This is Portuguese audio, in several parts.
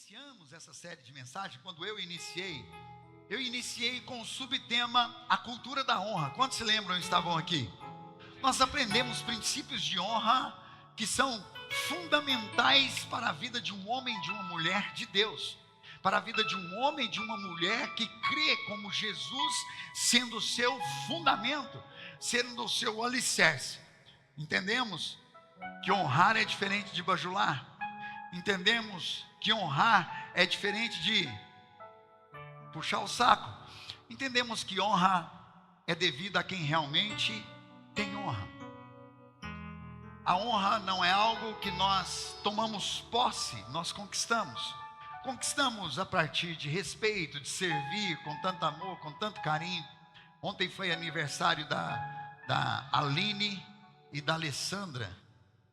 iniciamos essa série de mensagens, quando eu iniciei com o subtema a cultura da honra. Quantos se lembram estavam aqui? Nós aprendemos princípios de honra que são fundamentais para a vida de um homem e de uma mulher de Deus, para a vida de um homem e de uma mulher que crê como Jesus sendo o seu fundamento, sendo o seu alicerce. Entendemos que honrar é diferente de bajular. Entendemos que honrar é diferente de puxar o saco. Entendemos que honra é devida a quem realmente tem honra. A honra não é algo que nós tomamos posse, nós conquistamos. Conquistamos a partir de respeito, de servir com tanto amor, com tanto carinho. Ontem foi aniversário da Aline e da Alessandra.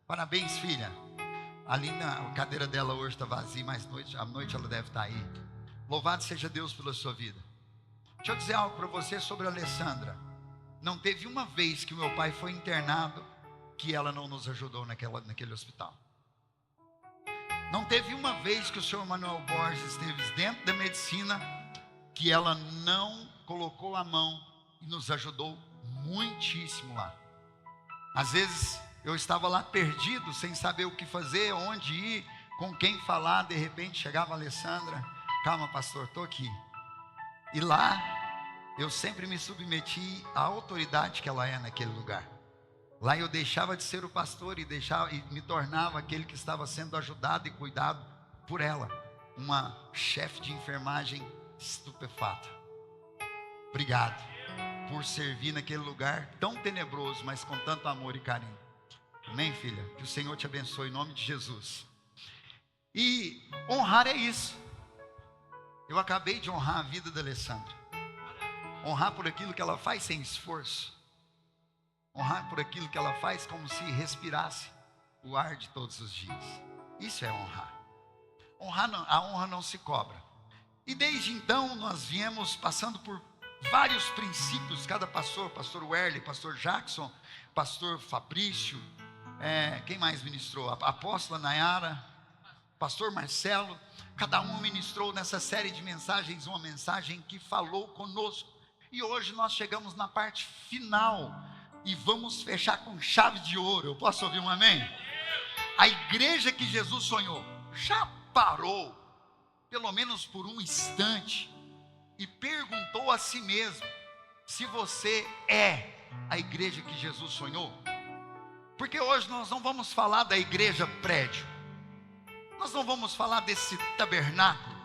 Parabéns, filha. A Aline, a cadeira dela hoje está vazia, mas à noite ela deve estar aí. Louvado seja Deus pela sua vida. Deixa eu dizer algo para você sobre a Alessandra. Não teve uma vez que o meu pai foi internado que ela não nos ajudou naquele hospital. Não teve uma vez que o senhor Manuel Borges esteve dentro da medicina que ela não colocou a mão e nos ajudou muitíssimo lá. Às vezes eu estava lá perdido, sem saber o que fazer, onde ir, com quem falar. De repente chegava a Alessandra: calma, pastor, estou aqui. E lá eu sempre me submeti à autoridade que ela é naquele lugar. Lá eu deixava de ser o pastor e me tornava aquele que estava sendo ajudado e cuidado por ela, uma chefe de enfermagem estupefata. Obrigado por servir naquele lugar tão tenebroso, mas com tanto amor e carinho. Amém, filha? Que o Senhor te abençoe em nome de Jesus. E honrar é isso. Eu acabei de honrar a vida da Alessandra. Honrar por aquilo que ela faz sem esforço. Honrar por aquilo que ela faz como se respirasse o ar de todos os dias. Isso é honrar. A honra não se cobra. E desde então nós viemos passando por vários princípios. Cada pastor Werley, pastor Jackson, pastor Fabrício, quem mais ministrou? A apóstola Nayara, pastor Marcelo. Cada um ministrou nessa série de mensagens uma mensagem que falou conosco. E hoje nós chegamos na parte final e vamos fechar com chave de ouro. Eu posso ouvir um amém? A igreja que Jesus sonhou já parou, pelo menos por um instante, e perguntou a si mesmo se você é a igreja que Jesus sonhou? Porque hoje nós não vamos falar da igreja prédio, nós não vamos falar desse tabernáculo,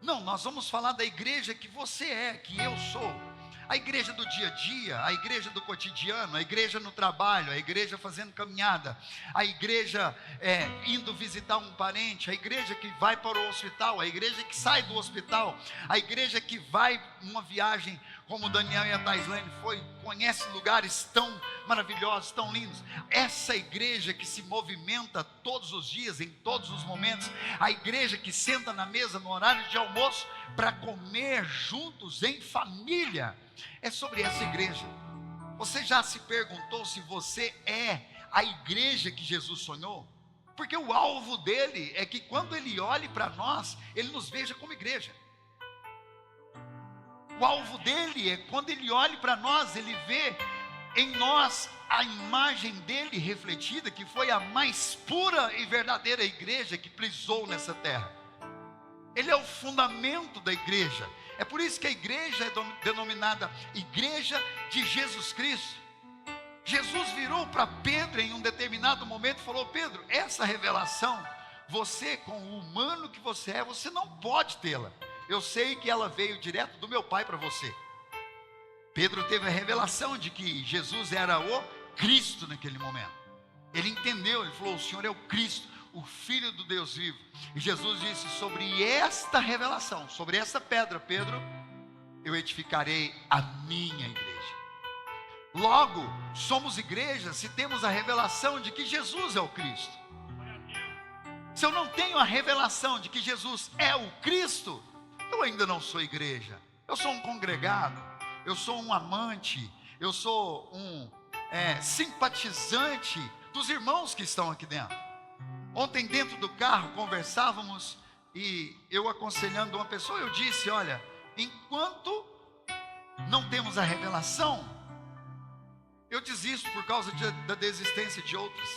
não, nós vamos falar da igreja que você é, que eu sou. A igreja do dia a dia, a igreja do cotidiano, a igreja no trabalho, a igreja fazendo caminhada, a igreja indo visitar um parente, a igreja que vai para o hospital, a igreja que sai do hospital, a igreja que vai numa viagem como o Daniel e a Taislane conhece lugares tão maravilhosos, tão lindos. Essa igreja que se movimenta todos os dias, em todos os momentos, a igreja que senta na mesa no horário de almoço para comer juntos em família. É sobre essa igreja. Você já se perguntou se você é a igreja que Jesus sonhou? Porque o alvo dele é que quando ele olhe para nós, ele nos veja como igreja. O alvo dele é quando ele olhe para nós, ele vê em nós a imagem dele refletida, que foi a mais pura e verdadeira igreja que pisou nessa terra. Ele é o fundamento da igreja. É por isso que a igreja é denominada Igreja de Jesus Cristo. Jesus virou para Pedro em um determinado momento e falou: Pedro, essa revelação, você com o humano que você é, você não pode tê-la. Eu sei que ela veio direto do meu Pai para você. Pedro teve a revelação de que Jesus era o Cristo naquele momento. Ele entendeu, ele falou: o Senhor é o Cristo, o Filho do Deus vivo. E Jesus disse: sobre esta revelação, sobre essa pedra, Pedro, eu edificarei a minha igreja. Logo, somos igreja se temos a revelação de que Jesus é o Cristo. Se eu não tenho a revelação de que Jesus é o Cristo, eu ainda não sou igreja. Eu sou um congregado, eu sou um amante, eu sou um simpatizante dos irmãos que estão aqui dentro. Ontem dentro do carro conversávamos e eu aconselhando uma pessoa, eu disse: olha, enquanto não temos a revelação, eu desisto por causa da desistência de outros.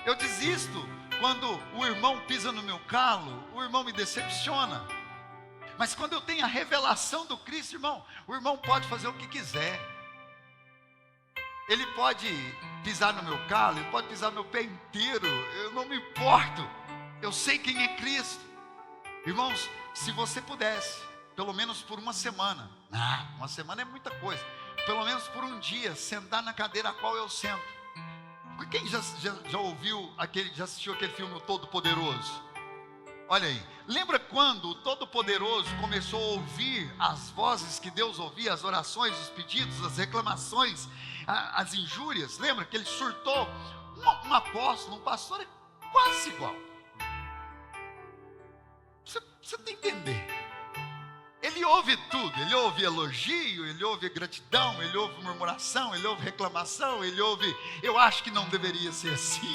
Eu desisto quando o irmão pisa no meu calo, o irmão me decepciona. Mas quando eu tenho a revelação do Cristo, irmão, o irmão pode fazer o que quiser. Ele pode pisar no meu calo, ele pode pisar no meu pé inteiro, eu não me importo. Eu sei quem é Cristo. Irmãos, se você pudesse, pelo menos por uma semana, uma semana é muita coisa, pelo menos por um dia, sentar na cadeira a qual eu sento. Quem já ouviu já assistiu aquele filme O Todo-Poderoso? Olha aí, lembra quando o Todo-Poderoso começou a ouvir as vozes que Deus ouvia, as orações, os pedidos, as reclamações, as injúrias? Lembra que ele surtou? Um apóstolo, um pastor é quase igual. Você tem que entender. Ele ouve tudo, ele ouve elogio, ele ouve gratidão, ele ouve murmuração, ele ouve reclamação, ele ouve: eu acho que não deveria ser assim.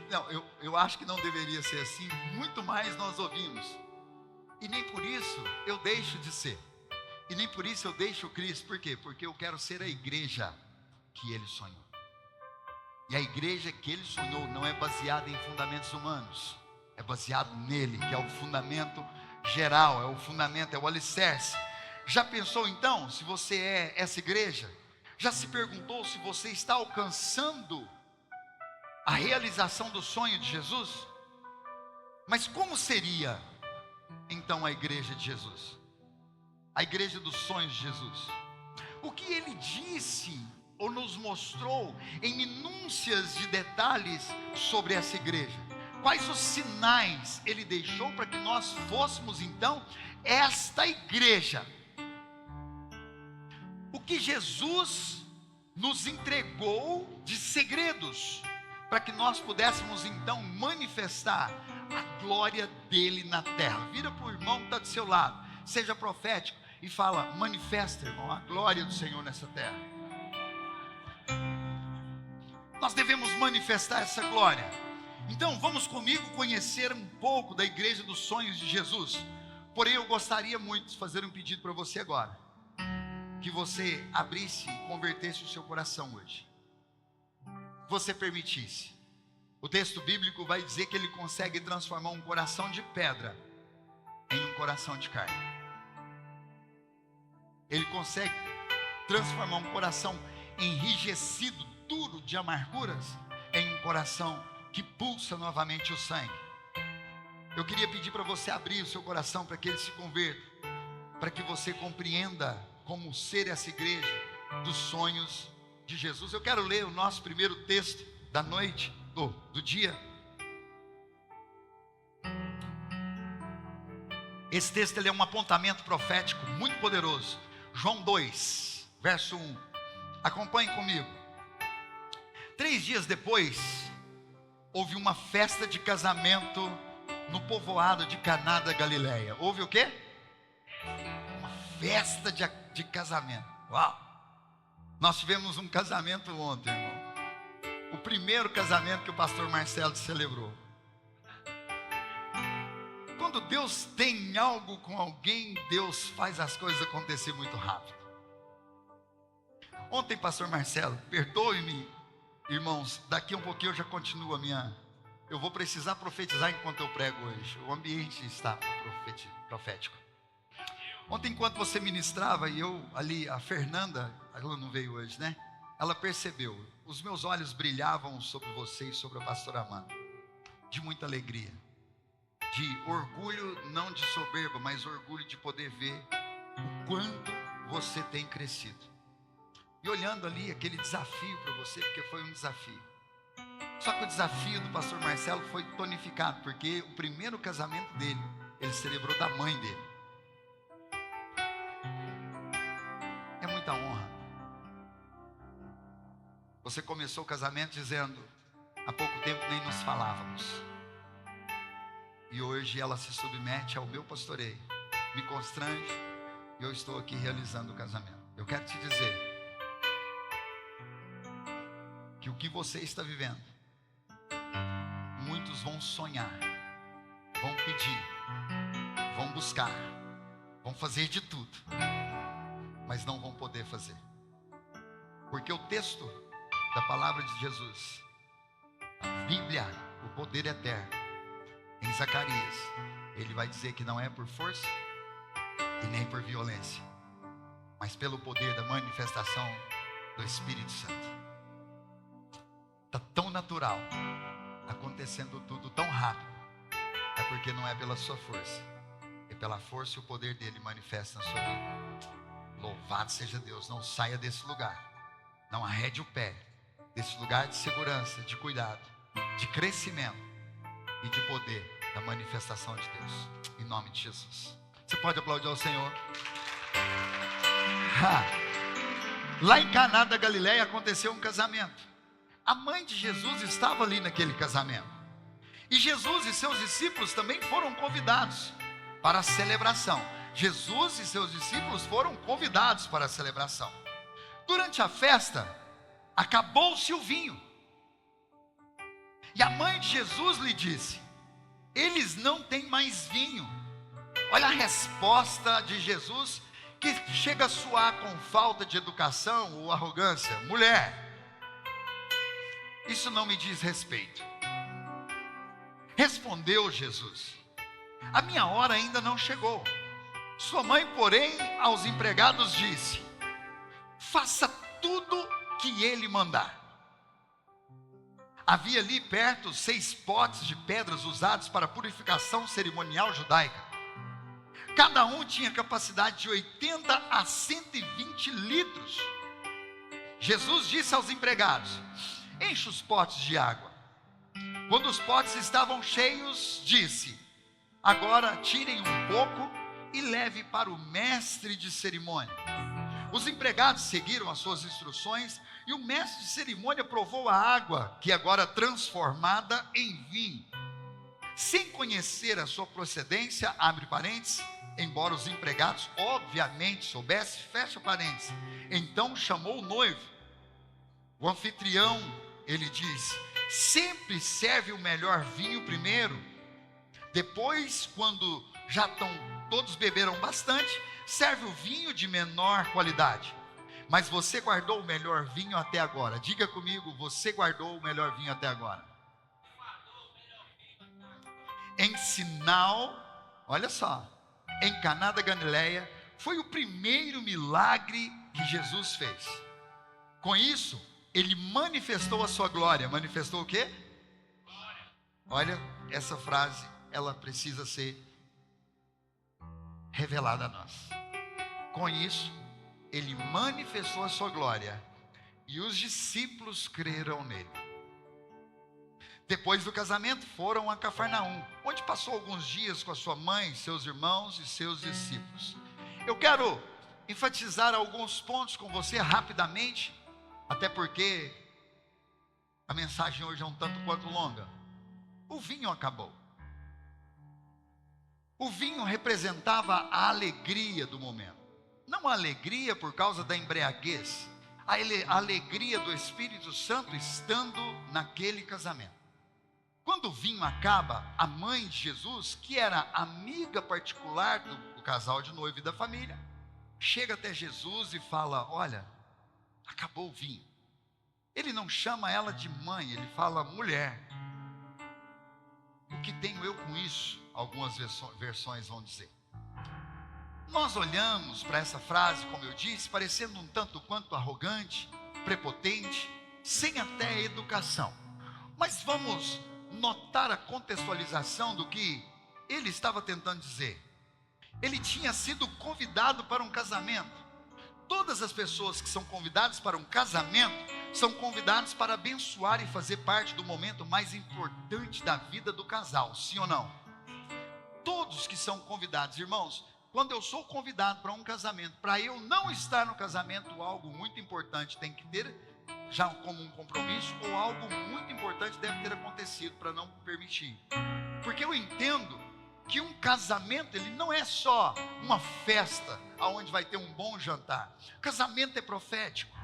Não, eu acho que não deveria ser assim. Muito mais nós ouvimos. E nem por isso eu deixo de ser. E nem por isso eu deixo o Cristo. Por quê? Porque eu quero ser a igreja que Ele sonhou. E a igreja que Ele sonhou não é baseada em fundamentos humanos. É baseado nele, que é o fundamento geral, é o fundamento, é o alicerce. Já pensou então, se você é essa igreja? Já se perguntou se você está alcançando a realização do sonho de Jesus? Mas como seria então a igreja de Jesus? A igreja dos sonhos de Jesus? O que ele disse ou nos mostrou em minúcias de detalhes sobre essa igreja? Quais os sinais ele deixou para que nós fôssemos então esta igreja? O que Jesus nos entregou de segredos para que nós pudéssemos então manifestar a glória dele na terra? Vira para o irmão que está do seu lado, seja profético e fala: manifesta, irmão, a glória do Senhor nessa terra. Nós devemos manifestar essa glória. Então vamos comigo conhecer um pouco da igreja dos sonhos de Jesus. Porém eu gostaria muito de fazer um pedido para você agora, que você abrisse e convertesse o seu coração hoje. Você permitisse. O texto bíblico vai dizer que ele consegue transformar um coração de pedra em um coração de carne. Ele consegue transformar um coração enrijecido, duro de amarguras, em um coração que pulsa novamente o sangue. Eu queria pedir para você abrir o seu coração para que ele se converta, para que você compreenda como ser essa igreja dos sonhos de Jesus. Eu quero ler o nosso primeiro texto da noite, do dia. Esse texto ele é um apontamento profético muito poderoso. João 2, verso 1. Acompanhe comigo. 3 dias depois, houve uma festa de casamento no povoado de Caná da Galileia. Houve o quê? Uma festa de casamento. Uau! Nós tivemos um casamento ontem, irmão. O primeiro casamento que o pastor Marcelo celebrou. Quando Deus tem algo com alguém, Deus faz as coisas acontecer muito rápido. Ontem, pastor Marcelo, perdoe-me, irmãos, daqui um pouquinho eu já continuo eu vou precisar profetizar enquanto eu prego hoje. O ambiente está profético. Ontem, enquanto você ministrava, e eu ali, a Fernanda, ela não veio hoje, né? Ela percebeu, os meus olhos brilhavam sobre você e sobre a pastora Amanda, de muita alegria, de orgulho, não de soberba, mas orgulho de poder ver o quanto você tem crescido. E olhando ali aquele desafio para você, porque foi um desafio. Só que o desafio do pastor Marcelo foi tonificado, porque o primeiro casamento dele, ele celebrou da mãe dele. É muita honra. Você começou o casamento dizendo: há pouco tempo nem nos falávamos. E hoje ela se submete ao meu pastoreio, me constrange, e eu estou aqui realizando o casamento. Eu quero te dizer que o que você está vivendo, muitos vão sonhar, vão pedir, vão buscar, vão fazer de tudo, mas não vão poder fazer. Porque o texto da palavra de Jesus, a Bíblia, o poder eterno, em Zacarias, ele vai dizer que não é por força e nem por violência, mas pelo poder da manifestação do Espírito Santo. Está tão natural, acontecendo tudo tão rápido, é porque não é pela sua força, é pela força e o poder dele manifesta na sua vida. Louvado seja Deus. Não saia desse lugar, não arrede o pé desse lugar de segurança, de cuidado, de crescimento e de poder da manifestação de Deus, em nome de Jesus. Você pode aplaudir ao Senhor? Lá em Caná da Galileia aconteceu um casamento. A mãe de Jesus estava ali naquele casamento, e Jesus e seus discípulos também foram convidados para a celebração. Jesus e seus discípulos foram convidados para a celebração. Durante a festa, acabou-se o vinho, e a mãe de Jesus lhe disse: eles não têm mais vinho. Olha a resposta de Jesus, que chega a soar com falta de educação ou arrogância. Mulher, isso não me diz respeito. Respondeu Jesus: a minha hora ainda não chegou. Sua mãe, porém, aos empregados disse: faça tudo que ele mandar. Havia ali perto 6 potes de pedras usados para purificação cerimonial judaica. Cada um tinha capacidade de 80 a 120 litros. Jesus disse aos empregados: enche os potes de água. Quando os potes estavam cheios, disse: agora tirem um pouco e leve para o mestre de cerimônia. Os empregados seguiram as suas instruções, e o mestre de cerimônia provou a água, que agora transformada em vinho. Sem conhecer a sua procedência, abre parênteses, embora os empregados obviamente soubessem, fecha parênteses. Então chamou o noivo. O anfitrião, ele disse: sempre serve o melhor vinho primeiro. Depois, quando todos beberam bastante, serve o vinho de menor qualidade. Mas você guardou o melhor vinho até agora. Diga comigo: você guardou o melhor vinho até agora. Em sinal, olha só, em Caná da Galileia, foi o primeiro milagre que Jesus fez. Com isso, ele manifestou a sua glória. Manifestou o quê? Olha, essa frase, ela precisa ser revelada a nós. Com isso, ele manifestou a sua glória, e os discípulos creram nele. Depois do casamento, foram a Cafarnaum, onde passou alguns dias com a sua mãe, seus irmãos e seus discípulos. Eu quero enfatizar alguns pontos com você rapidamente, até porque a mensagem hoje é um tanto quanto longa. O vinho acabou. O vinho representava a alegria do momento. Não a alegria por causa da embriaguez, a alegria do Espírito Santo estando naquele casamento. Quando o vinho acaba, a mãe de Jesus, que era amiga particular do casal de noivo e da família, chega até Jesus e fala: olha, acabou o vinho. Ele não chama ela de mãe, ele fala: mulher. O que tenho eu com isso? Algumas versões vão dizer. Nós olhamos para essa frase, como eu disse, parecendo um tanto quanto arrogante, prepotente, sem até educação. Mas vamos notar a contextualização do que ele estava tentando dizer. Ele tinha sido convidado para um casamento. Todas as pessoas que são convidadas para um casamento são convidadas para abençoar e fazer parte do momento mais importante da vida do casal, sim ou não? Todos que são convidados, irmãos, quando eu sou convidado para um casamento, para eu não estar no casamento, algo muito importante tem que ter já como um compromisso, ou algo muito importante deve ter acontecido para não permitir. Porque eu entendo que um casamento, ele não é só uma festa onde vai ter um bom jantar. Casamento é profético.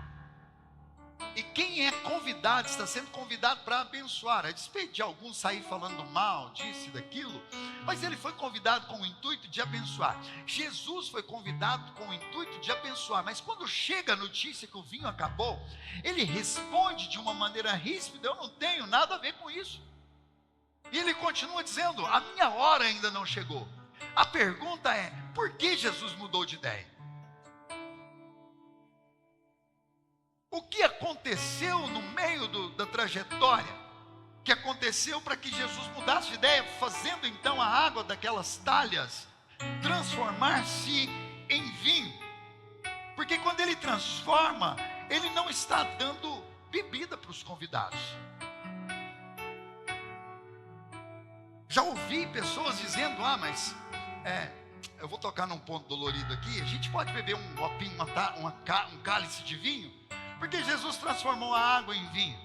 E quem é convidado, está sendo convidado para abençoar. A despeito de alguns sair falando mal, disso e daquilo, Mas ele foi convidado com o intuito de abençoar. Jesus foi convidado com o intuito de abençoar, mas quando chega a notícia que o vinho acabou, ele responde de uma maneira ríspida: eu não tenho nada a ver com isso. E ele continua dizendo: a minha hora ainda não chegou. A pergunta é: por que Jesus mudou de ideia? O que aconteceu no meio da trajetória, que aconteceu para que Jesus mudasse de ideia, fazendo então a água daquelas talhas transformar-se em vinho? Porque quando ele transforma, ele não está dando bebida para os convidados. Já ouvi pessoas dizendo: mas eu vou tocar num ponto dolorido aqui, a gente pode beber um copinho, um cálice de vinho, porque Jesus transformou a água em vinho.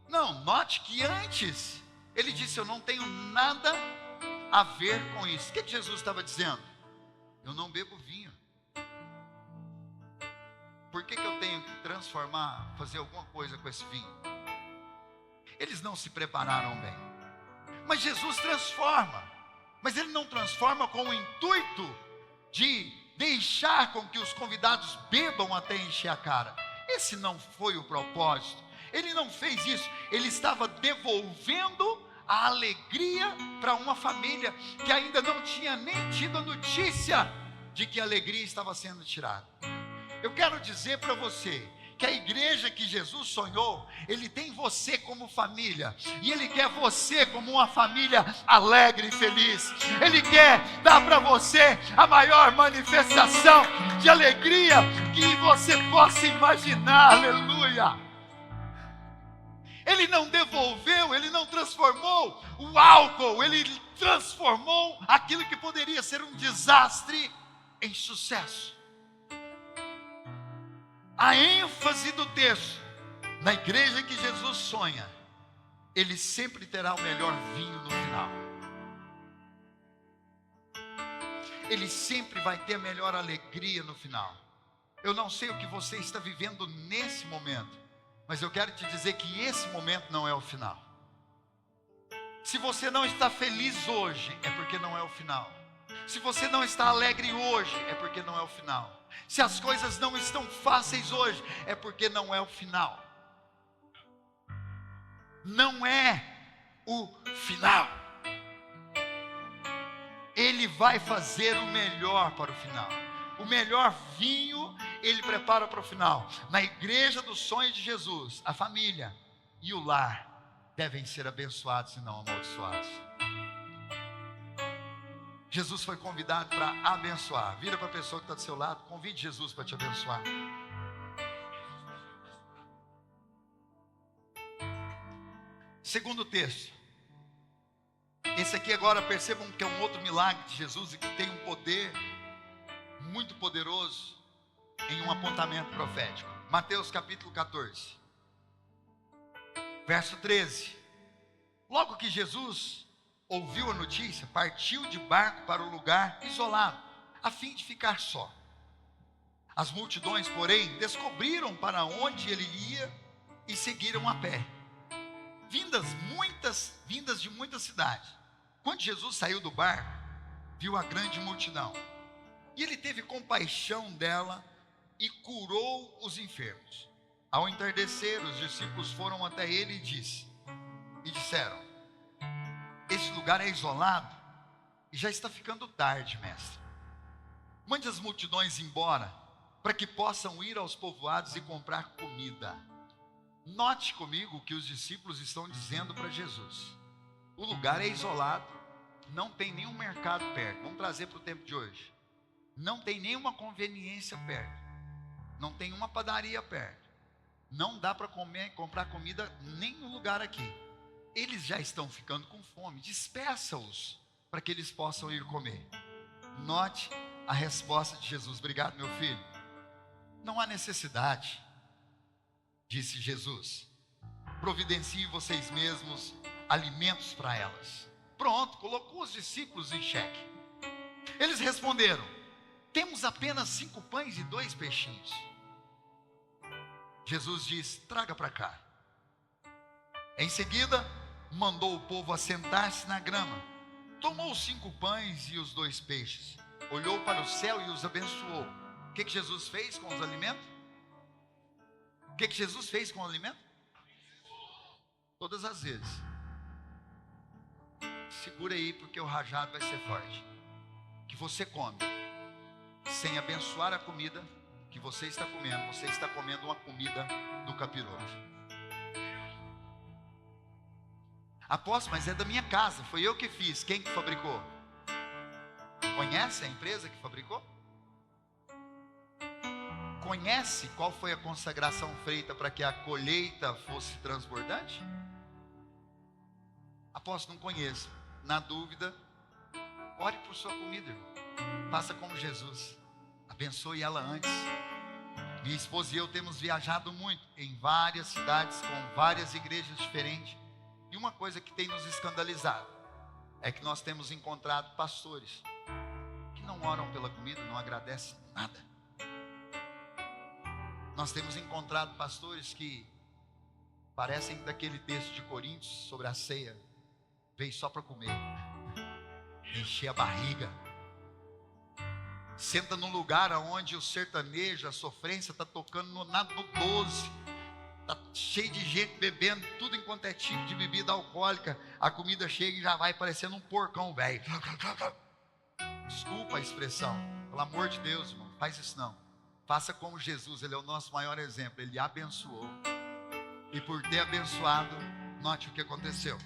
Não, note que antes ele disse: eu não tenho nada a ver com isso. O que Jesus estava dizendo? Eu não bebo vinho. Por que eu tenho que transformar, fazer alguma coisa com esse vinho? Eles não se prepararam bem. Mas Jesus transforma. Mas ele não transforma com o intuito de deixar com que os convidados bebam até encher a cara. Esse não foi o propósito. Ele não fez isso. Ele estava devolvendo a alegria para uma família que ainda não tinha nem tido a notícia de que a alegria estava sendo tirada. Eu quero dizer para você que a igreja que Jesus sonhou, ele tem você como família, e ele quer você como uma família alegre e feliz. Ele quer dar para você a maior manifestação de alegria que você possa imaginar. Aleluia! Ele não devolveu, ele não transformou o álcool, ele transformou aquilo que poderia ser um desastre em sucesso. A ênfase do texto: na igreja que Jesus sonha, ele sempre terá o melhor vinho no final. Ele sempre vai ter a melhor alegria no final. Eu não sei o que você está vivendo nesse momento, mas eu quero te dizer que esse momento não é o final. Se você não está feliz hoje, é porque não é o final. Se você não está alegre hoje, é porque não é o final. Se as coisas não estão fáceis hoje, é porque não é o final. Não é o final. Ele vai fazer o melhor para o final. O melhor vinho ele prepara para o final. Na igreja dos sonhos de Jesus, a família e o lar devem ser abençoados e não amaldiçoados. Jesus foi convidado para abençoar. Vira para a pessoa que está do seu lado, convide Jesus para te abençoar. Segundo texto. Esse aqui agora percebam que é um outro milagre de Jesus e que tem um poder muito poderoso em um apontamento profético. Mateus capítulo 14, verso 13. Logo que Jesus ouviu a notícia, partiu de barco para um lugar isolado, a fim de ficar só. As multidões, porém, descobriram para onde ele ia e seguiram a pé, vindas de muitas cidades. Quando Jesus saiu do barco, viu a grande multidão, e ele teve compaixão dela e curou os enfermos. Ao entardecer, os discípulos foram até ele e disseram: esse lugar é isolado e já está ficando tarde, mestre. Mande as multidões embora, para que possam ir aos povoados e comprar comida. Note comigo o que os discípulos estão dizendo para Jesus. O lugar é isolado, não tem nenhum mercado perto. Vamos trazer para o tempo de hoje. Não tem nenhuma conveniência perto, não tem uma padaria perto, não dá para comprar comida em nenhum lugar aqui. Eles já estão ficando com fome, despeça-os para que eles possam ir comer. Note a resposta de Jesus. Obrigado, meu filho. Não há necessidade, disse Jesus. Providenciem vocês mesmos alimentos para elas. Pronto, colocou os discípulos em xeque. Eles responderam: temos apenas 5 pães e 2 peixinhos. Jesus diz: traga para cá. Em seguida, mandou o povo assentar-se na grama. tomou os 5 pães e os 2 peixes, olhou para o céu e os abençoou. O que Jesus fez com os alimentos? O que Jesus fez com o alimento? Todas as vezes. Segura aí, porque o rajado vai ser forte. Que você come, sem abençoar a comida que você está comendo uma comida do capiroto. Apóstolo, mas é da minha casa, foi eu que fiz. Quem que fabricou? Conhece a empresa que fabricou? Conhece qual foi a consagração feita para que a colheita fosse transbordante? Apóstolo, não conheço. Na dúvida, ore por sua comida, irmão. Faça como Jesus, abençoe ela antes. Minha esposa e eu temos viajado muito em várias cidades, com várias igrejas diferentes. E uma coisa que tem nos escandalizado é que nós temos encontrado pastores que não oram pela comida, não agradecem nada. Nós temos encontrado pastores que parecem daquele texto de Coríntios sobre a ceia, veio só para comer, encher a barriga. Senta num lugar onde o sertanejo, a sofrência está tocando no 12. Está cheio de gente bebendo tudo enquanto é tipo de bebida alcoólica. A comida chega e já vai parecendo um porcão velho. Desculpa a expressão, pelo amor de Deus, irmão, faz isso não. Faça como Jesus, Ele é o nosso maior exemplo. Ele abençoou, e por ter abençoado, note o que aconteceu.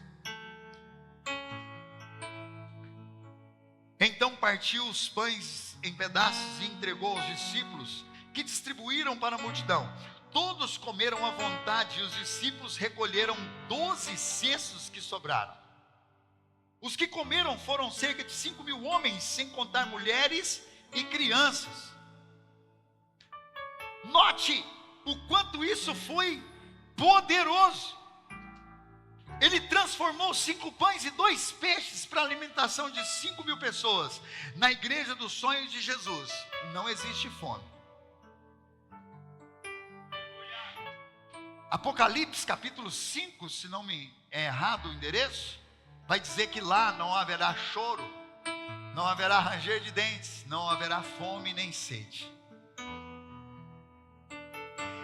Então partiu os pães em pedaços e entregou aos discípulos, que distribuíram para a multidão. Todos comeram à vontade, e os discípulos recolheram 12 cestos que sobraram. Os que comeram foram cerca de 5.000 homens, sem contar mulheres e crianças. Note o quanto isso foi poderoso. Ele transformou 5 pães e 2 peixes para a alimentação de 5.000 pessoas. Na igreja dos sonhos de Jesus, não existe fome. Apocalipse capítulo 5, se não me é errado o endereço, vai dizer que lá não haverá choro, não haverá ranger de dentes, não haverá fome nem sede.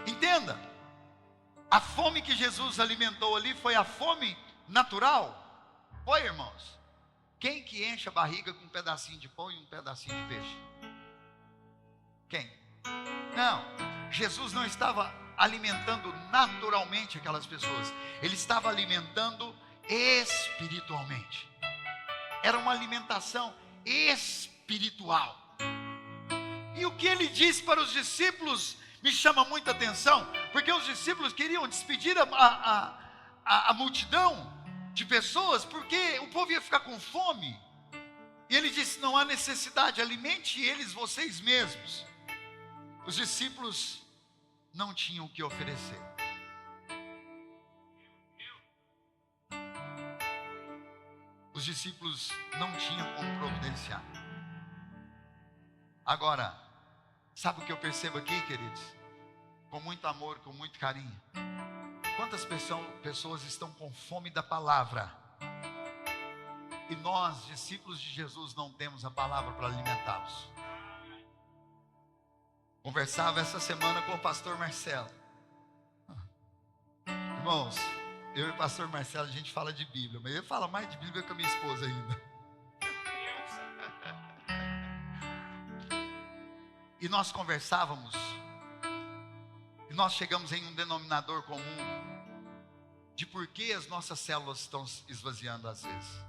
Entenda, a fome que Jesus alimentou ali foi a fome natural. Foi, irmãos? Quem que enche a barriga com um pedacinho de pão e um pedacinho de peixe? Quem? Não, Jesus não estava alimentando naturalmente aquelas pessoas, Ele estava alimentando espiritualmente. Era uma alimentação espiritual. E o que Ele disse para os discípulos me chama muita atenção, porque os discípulos queriam despedir a multidão de pessoas, porque o povo ia ficar com fome. E Ele disse: não há necessidade, alimente eles vocês mesmos. Os discípulos não tinham o que oferecer. Os discípulos não tinham como providenciar. Agora, sabe o que eu percebo aqui, queridos? Com muito amor, com muito carinho. Quantas pessoas estão com fome da palavra? E nós, discípulos de Jesus, não temos a palavra para alimentá-los. Conversava essa semana com o pastor Marcelo. Irmãos, eu e o pastor Marcelo, a gente fala de Bíblia, mas ele fala mais de Bíblia que a minha esposa ainda. E nós conversávamos, e nós chegamos em um denominador comum, de por que as nossas células estão esvaziando às vezes.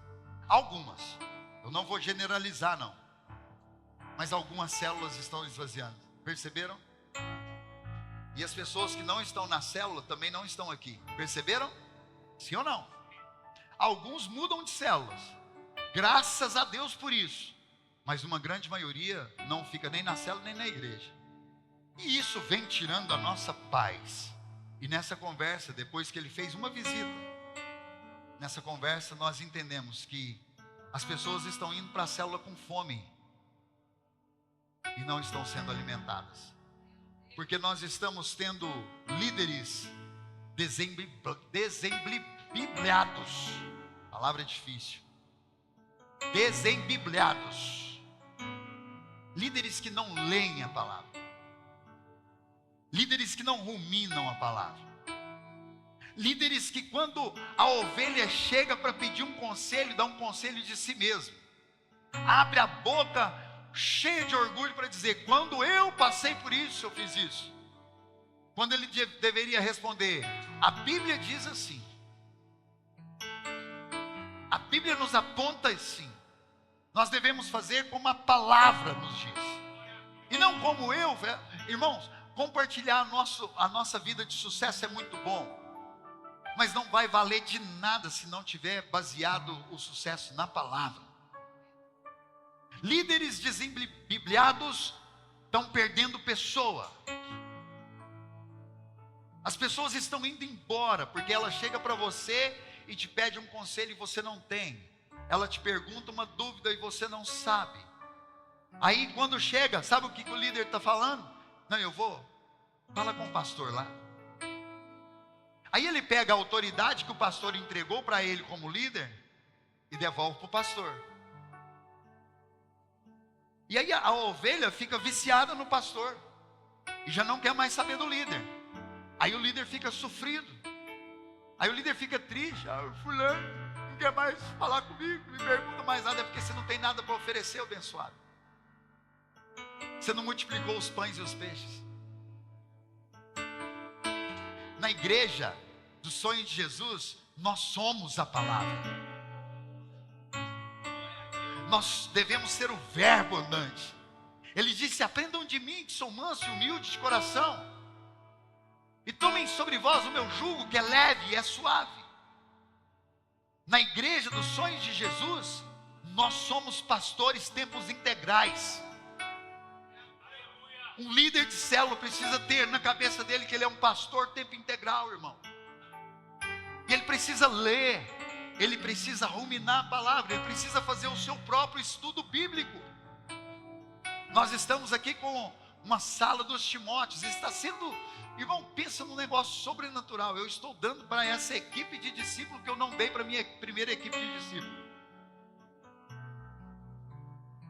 Algumas, eu não vou generalizar não, mas algumas células estão esvaziando. Perceberam? E as pessoas que não estão na célula também não estão aqui. Perceberam? Sim ou não? Alguns mudam de células, graças a Deus por isso. Mas uma grande maioria não fica nem na célula nem na igreja. E isso vem tirando a nossa paz. E nessa conversa, depois que ele fez uma visita, nessa conversa nós entendemos que as pessoas estão indo para a célula com fome e não estão sendo alimentadas, porque nós estamos tendo líderes desembibliados, palavra difícil, desembibliados. Líderes que não leem a palavra. Líderes que não ruminam a palavra. Líderes que quando a ovelha chega para pedir um conselho, dá um conselho de si mesmo. Abre a boca cheia de orgulho para dizer: quando eu passei por isso, eu fiz isso. Quando ele deveria responder: a Bíblia diz assim. A Bíblia nos aponta assim. Nós devemos fazer como a palavra nos diz. E não como eu, irmãos, compartilhar a nossa vida de sucesso é muito bom. Mas não vai valer de nada se não tiver baseado o sucesso na palavra. Líderes desembibliados estão perdendo pessoa. As pessoas estão indo embora porque ela chega para você e te pede um conselho e você não tem. Ela te pergunta uma dúvida e você não sabe. Aí quando chega, sabe o que o líder está falando? Não, eu vou, fala com o pastor lá. Aí ele pega a autoridade que o pastor entregou para ele como líder e devolve para o pastor. E aí a ovelha fica viciada no pastor e já não quer mais saber do líder. Aí o líder fica sofrido. Aí o líder fica triste. Ah, o fulano não quer mais falar comigo, não me pergunta mais nada. É porque você não tem nada para oferecer, abençoado. Você não multiplicou os pães e os peixes. Na igreja do sonho de Jesus, nós somos a palavra. Nós devemos ser o verbo andante. Ele disse: aprendam de mim, que sou manso e humilde de coração, e tomem sobre vós o meu jugo, que é leve e é suave. Na igreja dos sonhos de Jesus, nós somos pastores tempos integrais. Um líder de célula precisa ter na cabeça dele que ele é um pastor tempo integral, irmão. E ele precisa ler, ele precisa ruminar a palavra, ele precisa fazer o seu próprio estudo bíblico. Nós estamos aqui com uma sala dos Timóteos, está sendo, irmão, pensa num negócio sobrenatural. Eu estou dando para essa equipe de discípulos que eu não dei para a minha primeira equipe de discípulos.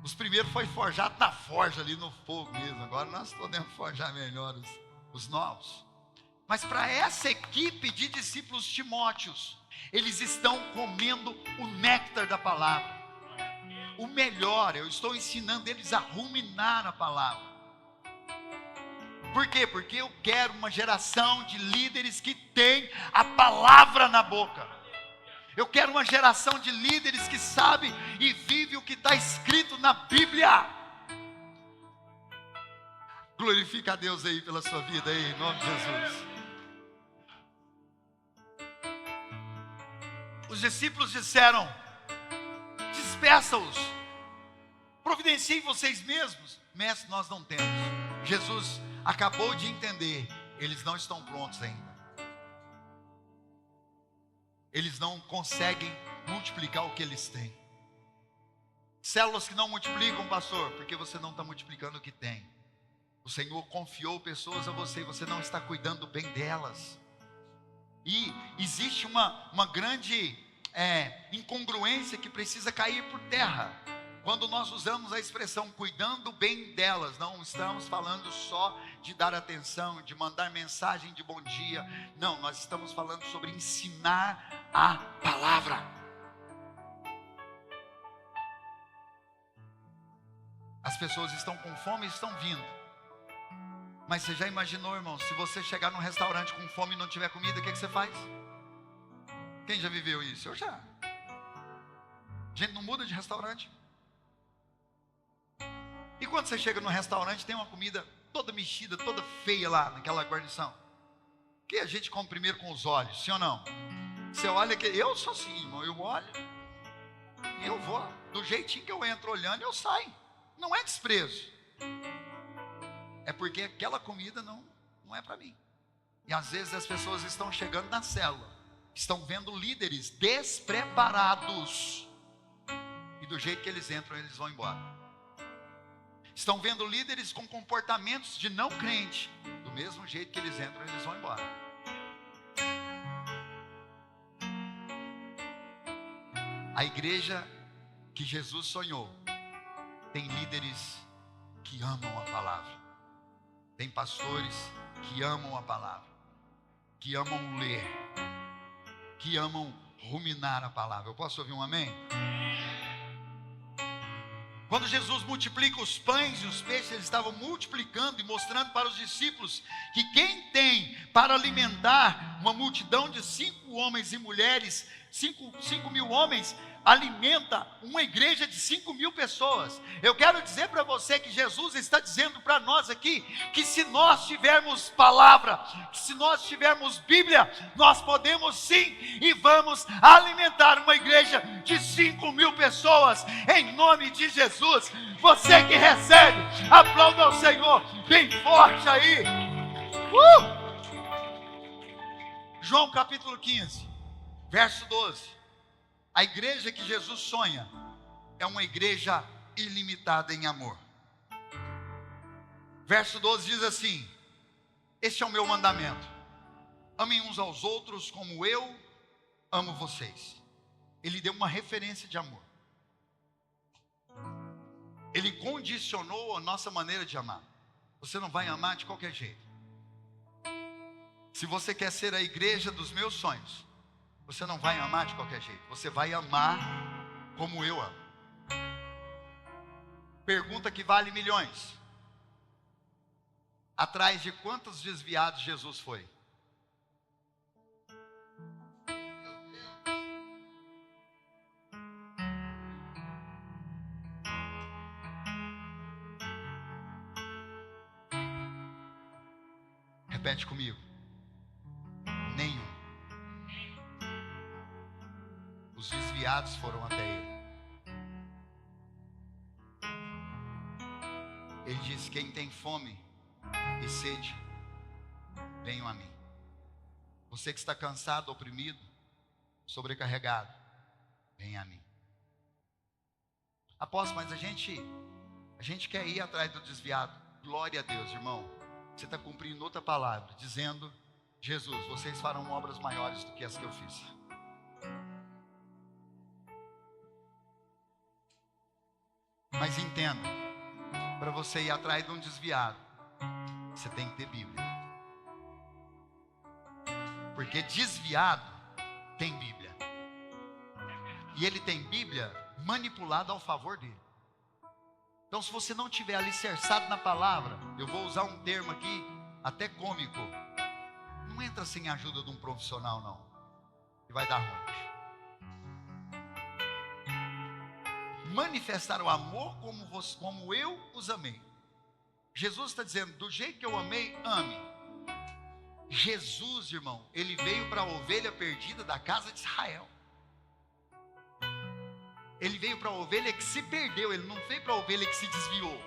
Os primeiros foi forjado na forja ali no fogo mesmo. Agora nós podemos forjar melhor os novos. Mas para essa equipe de discípulos Timóteos, eles estão comendo o néctar da palavra. O melhor, eu estou ensinando eles a ruminar a palavra. Por quê? Porque eu quero uma geração de líderes que tem a palavra na boca. Eu quero uma geração de líderes que sabe e vive o que está escrito na Bíblia. Glorifica a Deus aí pela sua vida aí, em nome de Jesus. Os discípulos disseram: despeça-os, providenciem vocês mesmos. Mestre, nós não temos. Jesus acabou de entender, eles não estão prontos ainda. Eles não conseguem multiplicar o que eles têm. Células que não multiplicam, pastor, porque você não está multiplicando o que tem. O Senhor confiou pessoas a você e você não está cuidando bem delas. E existe uma grande incongruência que precisa cair por terra. Quando nós usamos a expressão cuidando bem delas, não estamos falando só de dar atenção, de mandar mensagem de bom dia. Não, nós estamos falando sobre ensinar a palavra. As pessoas estão com fome e estão vindo. Mas você já imaginou, irmão, se você chegar num restaurante com fome e não tiver comida, o que você faz? Quem já viveu isso? Eu já. A gente não muda de restaurante. E quando você chega num restaurante, tem uma comida toda mexida, toda feia lá, naquela guarnição. Que a gente come primeiro com os olhos, sim ou não? Você olha que eu sou assim, irmão, eu olho e eu vou. Do jeitinho que eu entro olhando, eu saio. Não é desprezo. É porque aquela comida não é para mim. E às vezes as pessoas estão chegando na célula, estão vendo líderes despreparados, e do jeito que eles entram, eles vão embora. Estão vendo líderes com comportamentos de não crente, do mesmo jeito que eles entram, eles vão embora. A igreja que Jesus sonhou, tem líderes que amam a palavra. Tem pastores que amam a palavra, que amam ler, que amam ruminar a palavra. Eu posso ouvir um amém? Quando Jesus multiplica os pães e os peixes, ele estava multiplicando e mostrando para os discípulos que quem tem para alimentar uma multidão de 5 homens e mulheres, 5 mil homens, alimenta uma igreja de 5 mil pessoas. Eu quero dizer para você que Jesus está dizendo para nós aqui, que se nós tivermos palavra, se nós tivermos Bíblia, nós podemos sim e vamos alimentar uma igreja de 5 mil pessoas, em nome de Jesus. Você que recebe, aplauda ao Senhor, bem forte aí. João capítulo 15, verso 12. A igreja que Jesus sonha é uma igreja ilimitada em amor. Verso 12 diz assim: este é o meu mandamento: amem uns aos outros como eu amo vocês. Ele deu uma referência de amor. Ele condicionou a nossa maneira de amar. Você não vai amar de qualquer jeito. Se você quer ser a igreja dos meus sonhos, você não vai amar de qualquer jeito. Você vai amar como eu amo. Pergunta que vale milhões: atrás de quantos desviados Jesus foi? Repete comigo: nenhum. Os desviados foram até ele. Ele diz: quem tem fome e sede, venham a mim. Você que está cansado, oprimido, sobrecarregado, venha a mim. Apóstolo, mas a gente quer ir atrás do desviado. Glória a Deus, irmão. Você está cumprindo outra palavra, dizendo: Jesus, vocês farão obras maiores do que as que eu fiz. Mas entenda, para você ir atrás de um desviado, você tem que ter Bíblia. Porque desviado tem Bíblia. E ele tem Bíblia manipulada ao favor dele. Então, se você não tiver alicerçado na palavra, eu vou usar um termo aqui, até cômico: não entra sem a ajuda de um profissional, não, e vai dar ruim. Manifestar o amor como eu os amei. Jesus está dizendo: do jeito que eu amei, ame. Jesus, irmão, ele veio para a ovelha perdida da casa de Israel. Ele veio para a ovelha que se perdeu, ele não veio para a ovelha que se desviou.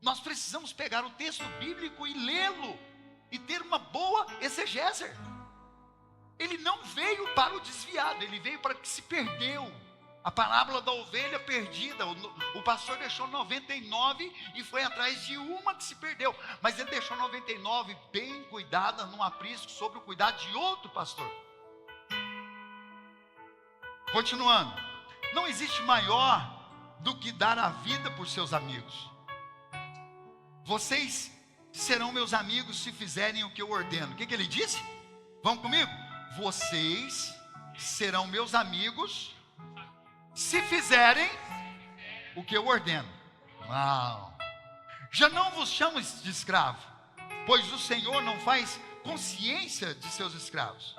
Nós precisamos pegar o texto bíblico e lê-lo, e ter uma boa exegese. Ele não veio para o desviado, ele veio para o que se perdeu. A parábola da ovelha perdida, o pastor deixou 99 e foi atrás de uma que se perdeu. Mas ele deixou 99 bem cuidada, num aprisco, sobre o cuidado de outro pastor. Continuando: não existe maior do que dar a vida por seus amigos. Vocês serão meus amigos se fizerem o que eu ordeno. O que ele disse? Vamos comigo? Vocês serão meus amigos se fizerem o que eu ordeno. Uau! Já não vos chamo de escravo, pois o Senhor não faz consciência de seus escravos.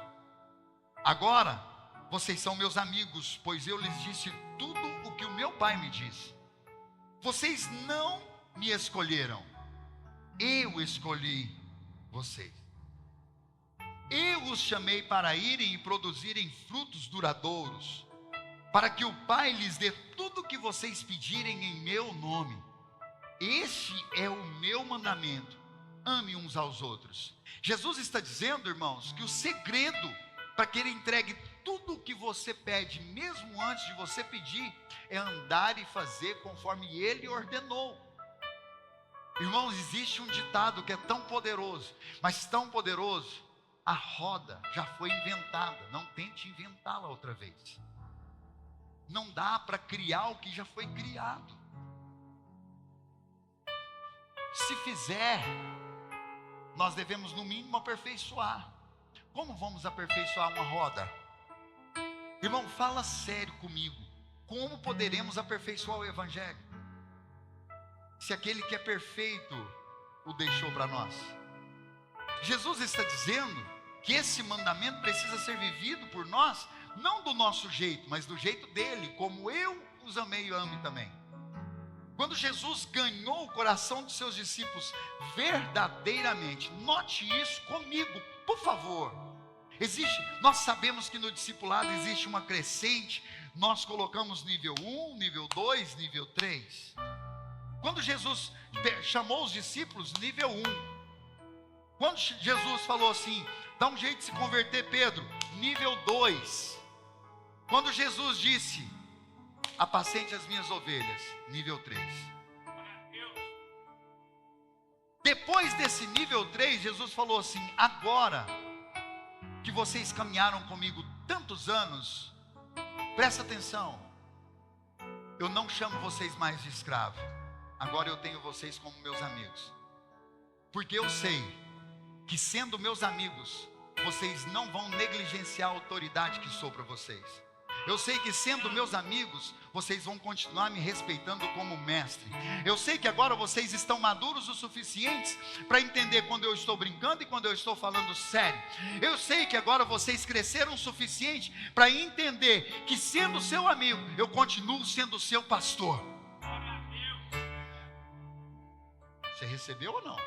Agora vocês são meus amigos, pois eu lhes disse tudo o que o meu Pai me disse. Vocês não me escolheram, eu escolhi vocês. Eu os chamei para irem e produzirem frutos duradouros, para que o Pai lhes dê tudo o que vocês pedirem em meu nome. Este é o meu mandamento: ame uns aos outros. Jesus está dizendo, irmãos, que o segredo para que ele entregue tudo o que você pede, mesmo antes de você pedir, é andar e fazer conforme ele ordenou. Irmãos, existe um ditado que é tão poderoso, mas tão poderoso: a roda já foi inventada, não tente inventá-la outra vez. Não dá para criar o que já foi criado. Se fizer, nós devemos no mínimo aperfeiçoar. Como vamos aperfeiçoar uma roda? Irmão, fala sério comigo. Como poderemos aperfeiçoar o Evangelho? Se aquele que é perfeito o deixou para nós. Jesus está dizendo que esse mandamento precisa ser vivido por nós, não do nosso jeito, mas do jeito dele, como eu os amei e ame também. Quando Jesus ganhou o coração dos seus discípulos verdadeiramente, note isso comigo, por favor. Nós sabemos que no discipulado existe uma crescente, nós colocamos nível 1, nível 2, nível 3. Quando Jesus chamou os discípulos, nível 1. Quando Jesus falou assim, dá um jeito de se converter, Pedro, nível 2. Quando Jesus disse, apacente as minhas ovelhas, nível 3. Depois desse nível 3, Jesus falou assim, agora que vocês caminharam comigo tantos anos, presta atenção, eu não chamo vocês mais de escravo, agora eu tenho vocês como meus amigos, porque eu sei que sendo meus amigos, vocês não vão negligenciar a autoridade que sou para vocês. Eu sei que sendo meus amigos, vocês vão continuar me respeitando como mestre. Eu sei que agora vocês estão maduros o suficientes para entender quando eu estou brincando e quando eu estou falando sério. Eu sei que agora vocês cresceram o suficiente para entender que sendo seu amigo, eu continuo sendo seu pastor. Você recebeu ou não?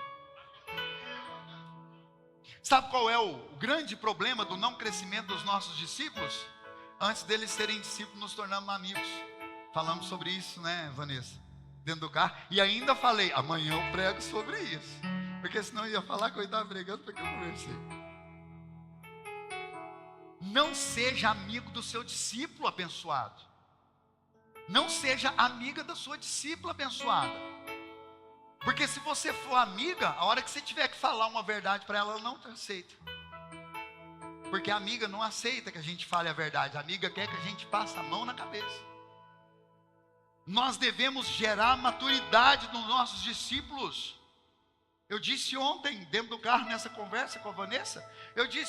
Sabe qual é o grande problema do não crescimento dos nossos discípulos? Antes deles serem discípulos, nos tornamos amigos. Falamos sobre isso, né, Vanessa? Dentro do carro. E ainda falei, amanhã eu prego sobre isso. Porque senão eu ia falar que eu estava pregando porque eu conversei. Não seja amigo do seu discípulo abençoado. Não seja amiga da sua discípula abençoada. Porque se você for amiga, a hora que você tiver que falar uma verdade para ela, ela não te aceita. Porque a amiga não aceita que a gente fale a verdade. A amiga quer que a gente passe a mão na cabeça. Nós devemos gerar maturidade nos nossos discípulos. Eu disse ontem, dentro do carro, nessa conversa com a Vanessa,